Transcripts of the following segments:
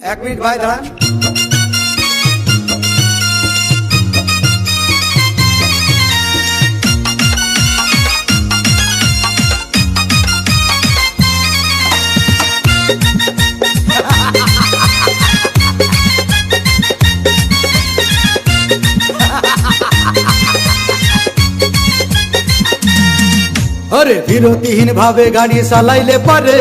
এক মিনিট ভাই দাঁড়ান। अरे বিরতিহীন ভাবে গাড়ি চালাইলে পারে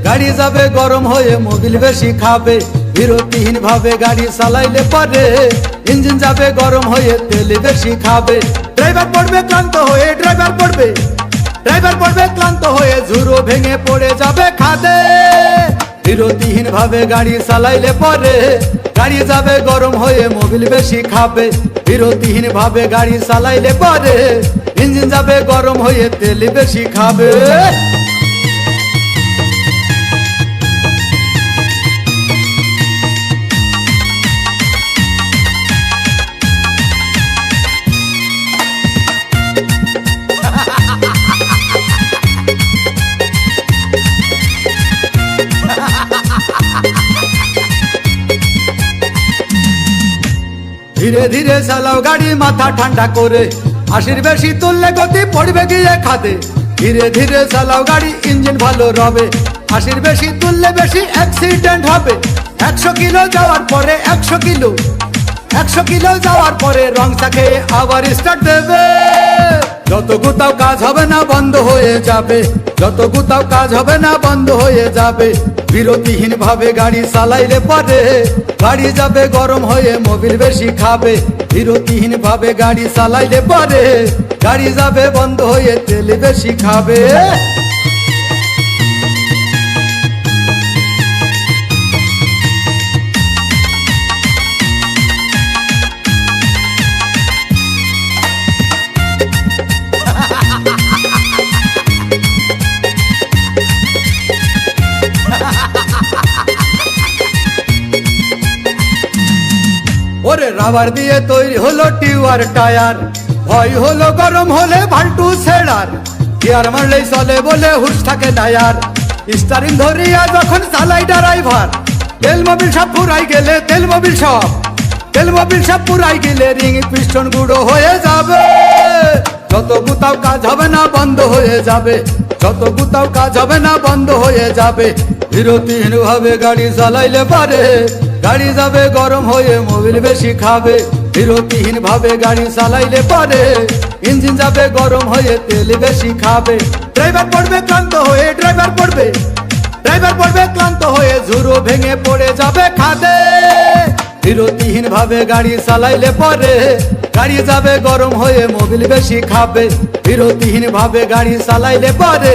গাড়ি যাবে গরম হয়ে মোবিল বেশি খাবে। বিরতিহীন ভাবে গাড়ি চালাইলে পারে ইঞ্জিন যাবে গরম হয়ে তেল বেশি খাবে। ড্রাইভার পড়বে ক্লান্ত হয়ে ড্রাইভার পড়বে ক্লান্ত হয়ে ঝুরো ভেঙে পড়ে যাবে খাদে। বিরতিহীন ভাবে গাড়ি চালাইলে পারে গাড়ি যাবে গরম হয়ে মোবিল বেশি খাবে। বিরতিহীন ভাবে গাড়ি চালাইলে পারে ইঞ্জিন যাবে গরম হয়ে তেল বেশি খাবে। ধীরে ধীরে চালাও গাড়ি মাথা ঠান্ডা করে, 80 বেশি তুললে গতি পড়বে গিয়ে খাদে। ধীরে ধীরে চালাও গাড়ি ইঞ্জিন ভালো রবে, 80 বেশি তুললে বেশি অ্যাক্সিডেন্ট হবে। 100 কিলো যাওয়ার পরে 100 কিলো যাওয়ার পরে রং চাকে আবার স্টার্ট দেবে। যত গুতাও কাজ হবে না বন্ধ হয়ে যাবে, যত গুতাও কাজ হবে না বন্ধ হয়ে যাবে। বিরতিহীন ভাবে গাড়ি চালাইলে পারে গাড়ি যাবে গরম হয়ে মোবিল বেশি খাবে। বিরতিহীন ভাবে গাড়ি চালাইলে পারে গাড়ি যাবে বন্ধ হয়ে তেল বেশি খাবে। ওরে রাবার দিয়ে তৈরি হলো টিউয়ার টায়ার, ভয় হলো গরম হলে ভাল্টু ছেড়ার। গিয়ার মারলেই চলে বলে হুশ থাকে না আর, স্টারিং ধরিয়া যখন চালাই ড্রাইভার। তেল মোবিল সব পুরাই গেলে তেল মোবিল সব পুরাই গেলে রিং পিস্টন গুঁড়ো হয়ে যাবে। যত গুতাও কাজ হবে না বন্ধ হয়ে যাবে, যত গুতাও কাজ হবে না বন্ধ হয়ে যাবে। বিরতিহীন ভাবে গাড়ি চালাইলে পারে গাড়ি যাবে গরম হয়ে মোবিল বেশি খাবে। বিরতিহীন ভাবে গাড়ি চালাইলে পারে ইঞ্জিন যাবে গরম হয়ে তেল বেশি খাবে। ড্রাইভার পড়বে ক্লান্ত হয়ে ড্রাইভার পড়বে ক্লান্ত হয়ে ঝুরো ভেঙে পড়ে যাবে খাদে। বিরতিহীন ভাবে গাড়ি চালাইলে পারে গাড়ি যাবে গরম হয়ে মোবিল বেশি খাবে। বিরতিহীন ভাবে গাড়ি চালাইলে পারে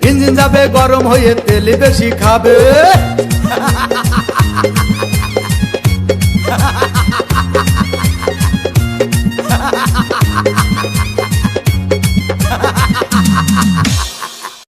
ইঞ্জিন যাবে গরম হয়ে তেল বেশি খাবে।